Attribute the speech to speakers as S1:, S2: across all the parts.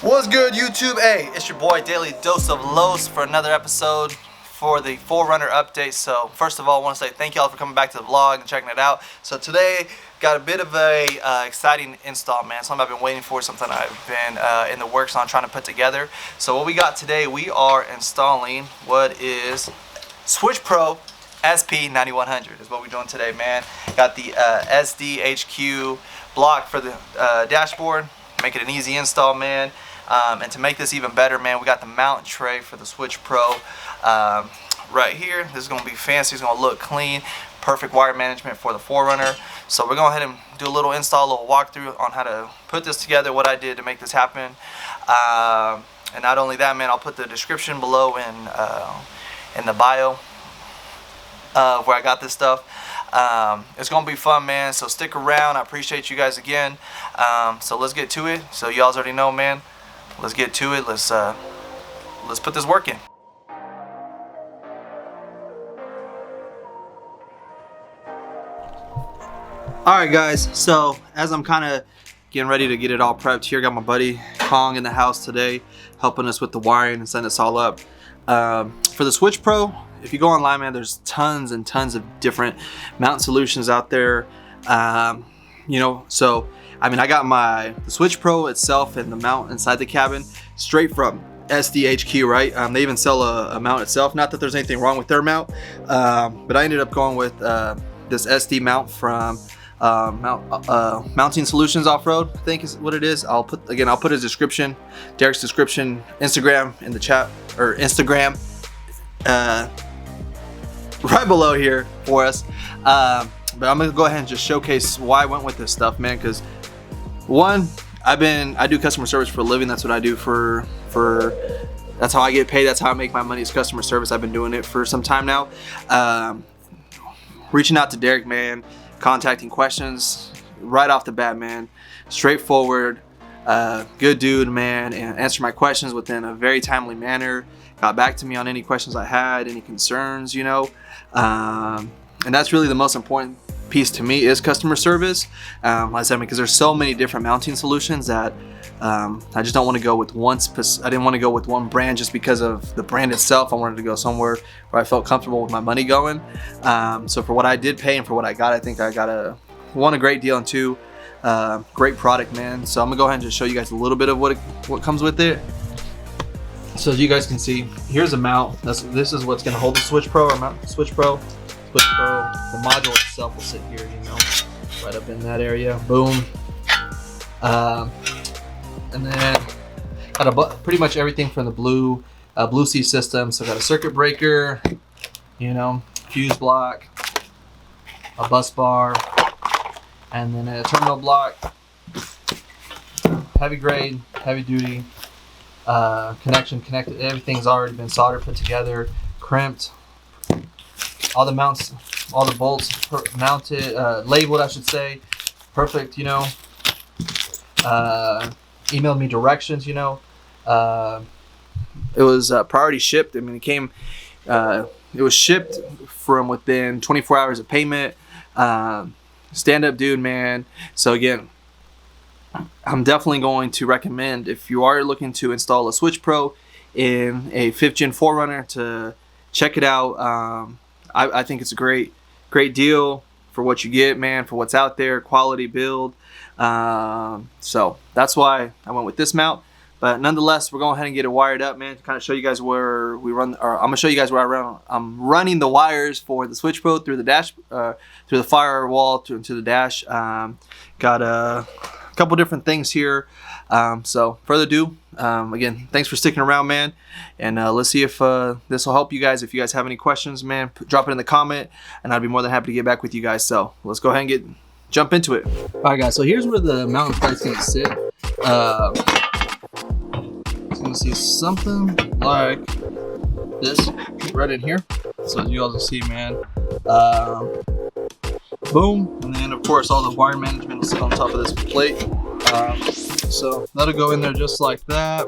S1: What's good, YouTube? Hey, it's your boy Daily Dose of Los for another episode for the 4runner update. So first of all, I want to say thank y'all for coming back to the vlog and checking it out. So today got a bit of a exciting install, man. Something I've been waiting for, something I've been in the works on trying to put together. So what we got today, we are installing what is Switch Pro sp-9100 is what we're doing today, man. Got the SDHQ block for the dashboard. Make it an easy install, man. And to make this even better, man, we got the mount tray for the Switch Pro right here. This is going to be fancy. It's going to look clean. Perfect wire management for the 4runner. So we're going to go ahead and do a little install, a little walkthrough on how to put this together, what I did to make this happen. And not only that, man, I'll put the description below in the bio where I got this stuff. It's gonna be fun, man, so stick around. I appreciate you guys again. So let's get to it. So y'all already know, man, let's get to it. Let's put this work in. Alright guys, so as I'm kind of getting ready to get it all prepped here, got my buddy Cong in the house today helping us with the wiring and setting us all up. For the Switch Pro, if you go online, man, there's tons and tons of different mount solutions out there. You know, so I mean, I got the Switch Pro itself and the mount inside the cabin straight from SDHQ, right? They even sell a mount itself. Not that there's anything wrong with their mount, but I ended up going with this SD mount from Mounting Solutions Off-Road, I think is what it is. I'll put a description, Derek's description, Instagram in the chat, or Instagram right below here for us. But I'm gonna go ahead and just showcase why I went with this stuff, man, because one, I do customer service for a living. That's what I do for that's how I get paid. That's how I make my money, is customer service. I've been doing it for some time now. Reaching out to Derek, man, contacting questions right off the bat, man, straightforward, good dude, man, and answered my questions within a very timely manner. Got back to me on any questions I had, any concerns, you know, and that's really the most important piece to me, is customer service. Like I said, because there's so many different mounting solutions that I just don't want to go with one. I didn't want to go with one brand just because of the brand itself. I wanted to go somewhere where I felt comfortable with my money going. So for what I did pay and for what I got, I think I got a great deal, and two, great product, man. So I'm gonna go ahead and just show you guys a little bit of what comes with it. So as you guys can see, here's a mount. This is what's gonna hold the Switch Pro, or mount Switch Pro. Switch Pro. The module itself will sit here, you know, right up in that area. Boom. And then got pretty much everything from the Blue C system. So got a circuit breaker, you know, fuse block, a bus bar, and then a terminal block. Heavy grade, heavy duty. Connection connected. Everything's already been soldered, put together, crimped. All the mounts, all the bolts mounted, labeled, I should say. Perfect, you know. Emailed me directions, you know. It was priority shipped. I mean, it came. It was shipped from within 24 hours of payment. Stand up, dude, man. So again, I'm definitely going to recommend, if you are looking to install a Switch Pro in a 5th Gen 4runner, to check it out. I think it's a great deal for what you get, man, for what's out there, quality build. So that's why I went with this mount. But nonetheless, we're going ahead and get it wired up, man, to kind of show you guys where we run, or I'm gonna show you guys where I'm running the wires for the Switch Pro through the dash, through the firewall to the dash. Got a couple different things here. So further ado, again, thanks for sticking around, man, and let's see if this will help you guys. If you guys have any questions, man, drop it in the comment, and I'd be more than happy to get back with you guys. So let's go ahead and jump into it. All right, guys, so here's where the mountain plite's gonna sit. It's gonna see something like this right in here. So as you guys will see, man, boom, and then of course all the wire management will sit on top of this plate. So that'll go in there just like that.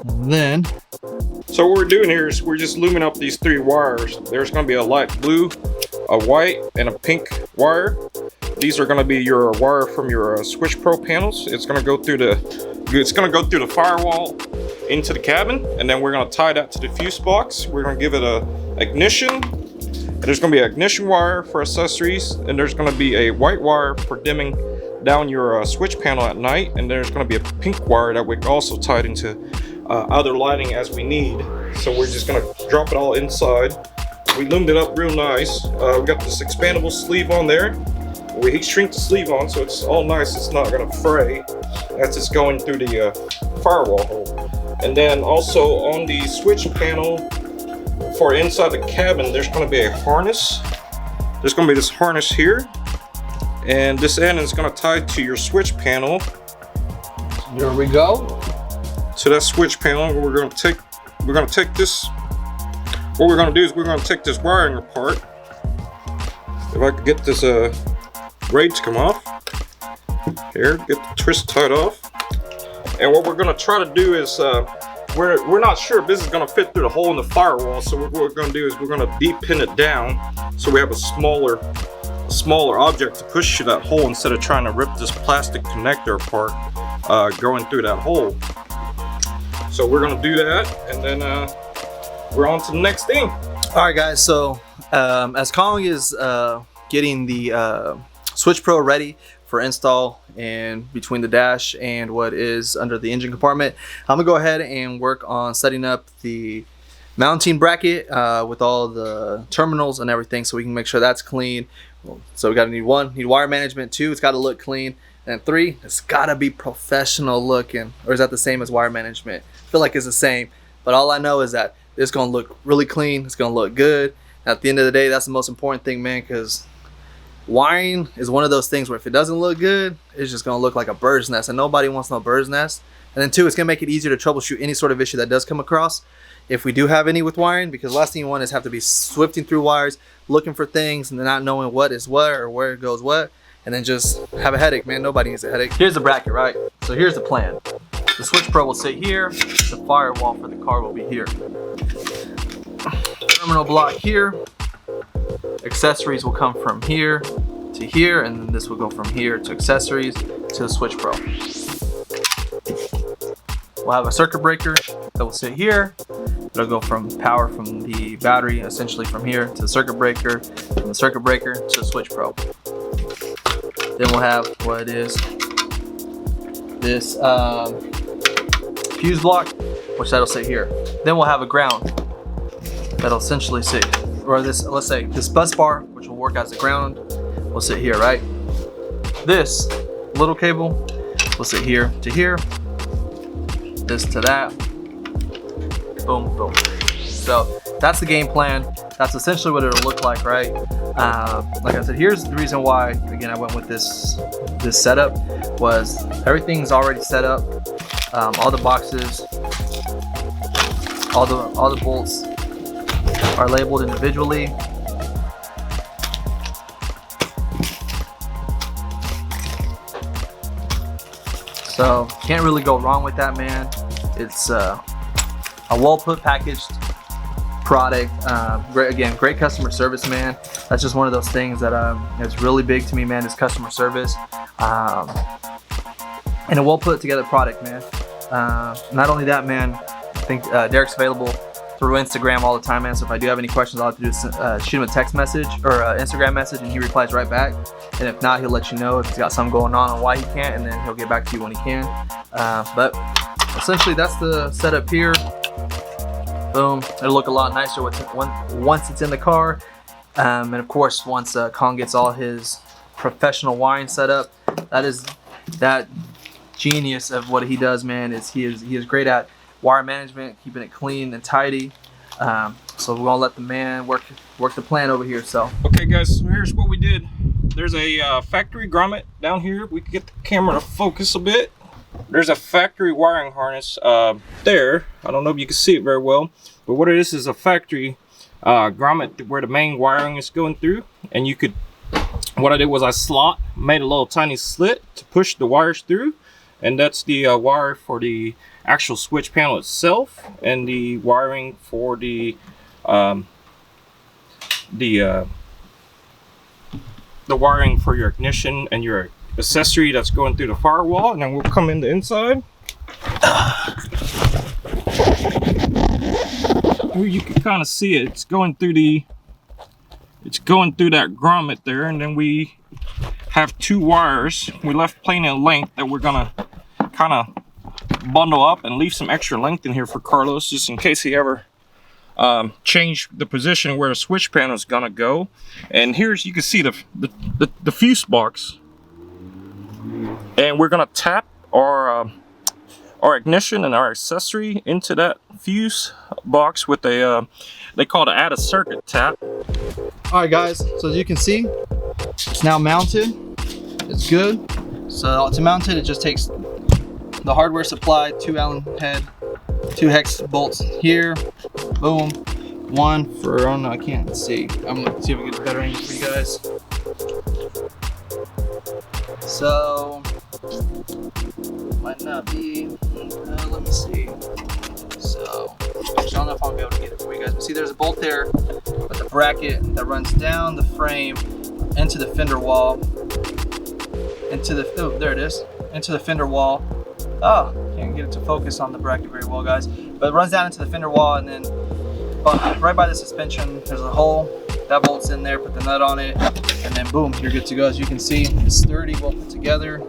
S1: And then,
S2: so what we're doing here is we're just looming up these 3 wires. There's going to be a light blue, a white, and a pink wire. these are going to be your wire from your Switch Pro panels. It's going to go through the firewall into the cabin, and then we're going to tie that to the fuse box. We're going to give it a ignition, and there's going to be an ignition wire for accessories, and there's going to be a white wire for dimming down your switch panel at night, and there's going to be a pink wire that we also tied into other lighting as we need. So we're just going to drop it all inside. We loomed it up real nice. We got this expandable sleeve on there. We heat shrink the sleeve on so it's all nice. It's not going to fray as it's going through the firewall hole. And then also on the switch panel for inside the cabin, there's going to be a harness. There's going to be this harness here, and this end is going to tie to your switch panel.
S1: Here we go.
S2: To that switch panel, we're going to take this. What we're going to do is we're going to take this wiring apart. If I could get this braid to come off. Here, get the twist tied off. And what we're going to try to do is, we're not sure if this is going to fit through the hole in the firewall. So what we're going to do is we're going to de-pin it down so we have a smaller object to push through that hole instead of trying to rip this plastic connector apart going through that hole. So we're going to do that, and then we're on to the next thing.
S1: All right, guys. So as Cong is getting the Switch Pro ready for install and between the dash and what is under the engine compartment, I'm gonna go ahead and work on setting up the mounting bracket with all the terminals and everything, so we can make sure that's clean. So we gotta need wire management. 2, it's gotta look clean. And 3, it's gotta be professional looking. Or is that the same as wire management? I feel like it's the same, but all I know is that it's gonna look really clean. It's gonna look good. At the end of the day, that's the most important thing, man, because wiring is one of those things where if it doesn't look good, it's just gonna look like a bird's nest, and nobody wants no bird's nest. And then 2, it's gonna make it easier to troubleshoot any sort of issue that does come across, if we do have any with wiring, because the last thing you want is have to be swifting through wires, looking for things, and then not knowing what is what or where it goes what, and then just have a headache, man. Nobody needs a headache. Here's the bracket, right? So here's the plan. The Switch Pro will sit here. The firewall for the car will be here. Terminal block here. Accessories will come from here to here, and then this will go from here to accessories to the Switch Pro. We'll have a circuit breaker that will sit here. It'll go from power from the battery, essentially from here to the circuit breaker, from the circuit breaker to the Switch Pro. Then we'll have what is this fuse block, which that'll sit here. Then we'll have a ground that'll essentially sit, or this, let's say this bus bar, which will work as a ground, will sit here, right? This little cable will sit here to here, this to that, boom, boom. So that's the game plan. That's essentially what it'll look like, right? Like I said, here's the reason why, again, I went with this setup, was everything's already set up. All the boxes, all the bolts are labeled individually. So can't really go wrong with that, man. It's a well put packaged product. Great customer service, man. That's just one of those things that is really big to me, man, is customer service. And a well put together product, man. Not only that, man, I think Derek's available through Instagram all the time, man. So if I do have any questions, all I have to do is shoot him a text message or Instagram message, and he replies right back. And if not, he'll let you know if he's got something going on why he can't, and then he'll get back to you when he can. But essentially, that's the setup here. Boom. It'll look a lot nicer once it's in the car. And of course, once Cong gets all his professional wiring set up, that genius of what he does, man, is he is great at wire management, keeping it clean and tidy. So we're gonna let the man work the plan over here. So
S2: okay, guys, so here's what we did. There's a factory grommet down here. We can get the camera to focus a bit. There's a factory wiring harness there. I don't know if you can see it very well, but what it is a factory grommet where the main wiring is going through. And you could, what I did was I made a little tiny slit to push the wires through, and that's the wire for the actual switch panel itself, and the wiring for the wiring for your ignition and your accessory that's going through the firewall, and then we'll come in the inside. Here you can kind of see it. It's going through that grommet there, and then we have two wires. We left plain in length that we're gonna kind of bundle up and leave some extra length in here for Carlos, just in case he ever change the position where the switch panel is gonna go. And here's, you can see the fuse box, and we're gonna tap our ignition and our accessory into that fuse box with a they call it add a circuit tap.
S1: All right guys, so as you can see, it's now mounted. It's good. So to mount it, it just takes the hardware supply, 2 Allen head, 2 hex bolts here, boom, one for, I don't know, I can't see. I'm gonna see if we get a better angle for you guys. So, might not be, let me see. So, I don't know if I'll be able to get it for you guys, but see there's a bolt there with the bracket that runs down the frame into the fender wall, into the, oh, there it is, into the fender wall. Oh, can't get it to focus on the bracket very well, guys. But it runs down into the fender wall, and then right by the suspension, there's a hole. That bolt's in there, put the nut on it, and then boom, you're good to go. As you can see, it's sturdy, well put together.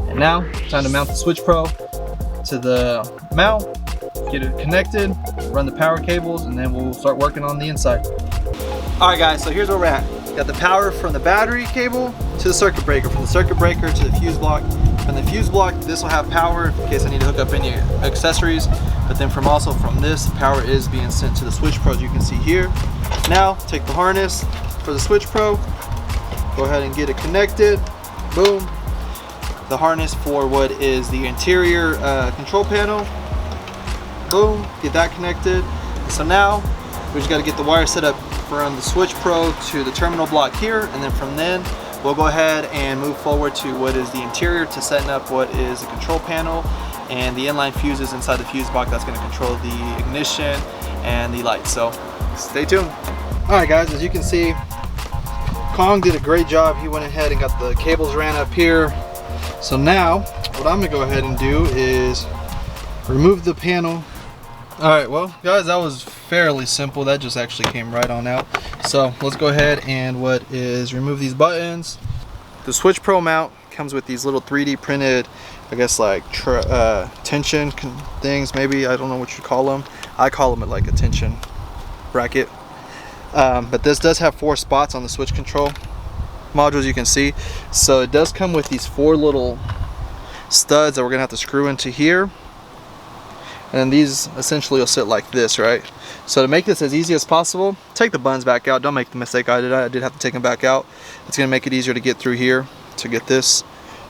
S1: And now, time to mount the Switch Pro to the mount, get it connected, run the power cables, and then we'll start working on the inside. All right, guys, so here's where we're at. Got the power from the battery cable to the circuit breaker, from the circuit breaker to the fuse block. From the fuse block, this will have power in case I need to hook up any accessories, but then from this, power is being sent to the Switch Pro, as you can see here. Now, take the harness for the Switch Pro, go ahead and get it connected, boom. The harness for what is the interior control panel, boom, get that connected. So now, we just gotta get the wire set up from the Switch Pro to the terminal block here, and then from then, we'll go ahead and move forward to what is the interior to setting up what is the control panel and the inline fuses inside the fuse box that's going to control the ignition and the lights. So stay tuned. All right guys, as you can see, Cong did a great job. He went ahead and got the cables ran up here. So now what I'm going to go ahead and do is remove the panel. All right, well guys, that was fairly simple. That just actually came right on out. So let's go ahead and remove these buttons. The Switch Pro mount comes with these little 3D printed, I guess like tension things, maybe, I don't know what you call them. I call them like a tension bracket. But this does have 4 spots on the switch control modules, you can see. So it does come with these 4 little studs that we're gonna have to screw into here. And these essentially will sit like this, right? So to make this as easy as possible, take the buttons back out. Don't make the mistake I did. I did have to take them back out. It's gonna make it easier to get through here to get this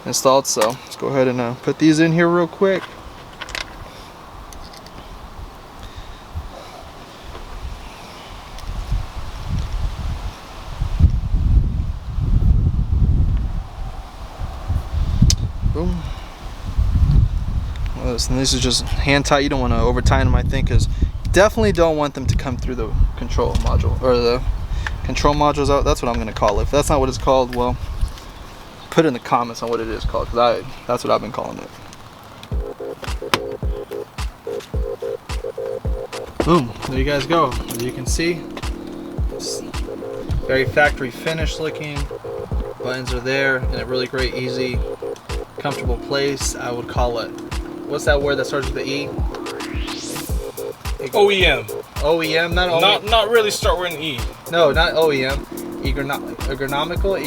S1: installed. So let's go ahead and put these in here real quick. Boom. And these are just hand tight. You don't want to over tighten them, I think, because you definitely don't want them to come through the control module, or the control modules out. That's what I'm going to call it. If that's not what it's called, well, put in the comments on what it is called, because that's what I've been calling it. Boom, there you guys go. As you can see, it's very factory finish looking. Buttons are there in a really great, easy, comfortable place. I would call it, what's that word that starts with the E?
S2: OEM.
S1: OEM,
S2: not really start with an E.
S1: No, not OEM. Ergonomical.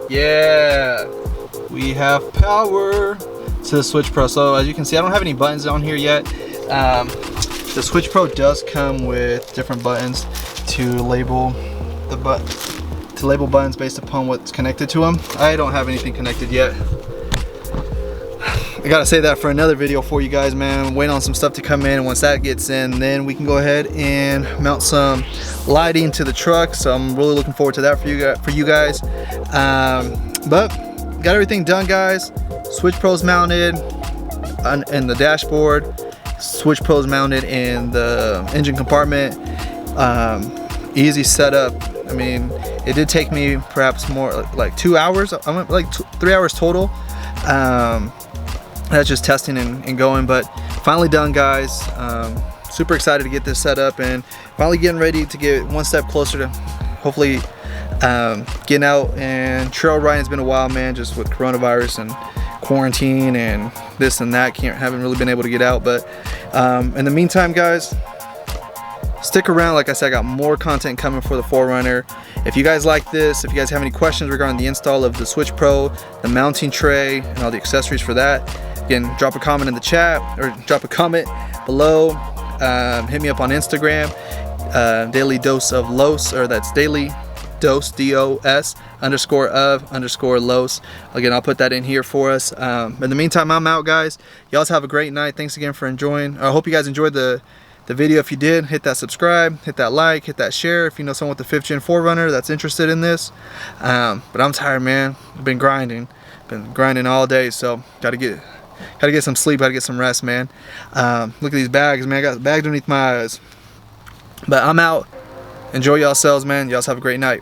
S1: Yeah. We have power to the Switch Pro. So as you can see, I don't have any buttons on here yet. The Switch Pro does come with different buttons to label the buttons based upon what's connected to them. I don't have anything connected yet. I gotta save that for another video for you guys, man. I'm waiting on some stuff to come in, and once that gets in, then we can go ahead and mount some lighting to the truck. So I'm really looking forward to that for you guys. But got everything done, guys. Switch Pro's mounted in the dashboard. Switch Pro's mounted in the engine compartment. Easy setup. I mean, it did take me perhaps more like 2 hours. I went like 3 hours total. That's just testing and going, but finally done, guys. Super excited to get this set up and finally getting ready to get one step closer to hopefully getting out and trail riding. It's been a while, man, just with coronavirus and quarantine and this and that. Haven't really been able to get out, but in the meantime, guys, stick around. Like I said, I got more content coming for the 4runner. If you guys like this, if you guys have any questions regarding the install of the Switch Pro, the mounting tray, and all the accessories for that, again, drop a comment in the chat or drop a comment below. Hit me up on Instagram, daily dose of Los, or that's daily dose, DOS _of Los. Again, I'll put that in here for us. In the meantime, I'm out, guys. Y'all have a great night. Thanks again for enjoying. I hope you guys enjoyed the video. If you did, hit that subscribe, hit that like, hit that share if you know someone with the 5th gen 4runner that's interested in this. But I'm tired, man. I've been grinding all day, so gotta get some sleep, gotta get some rest, man. Look at these bags, man. I got bags underneath my eyes. But I'm out. Enjoy yourselves, man. Y'all have a great night.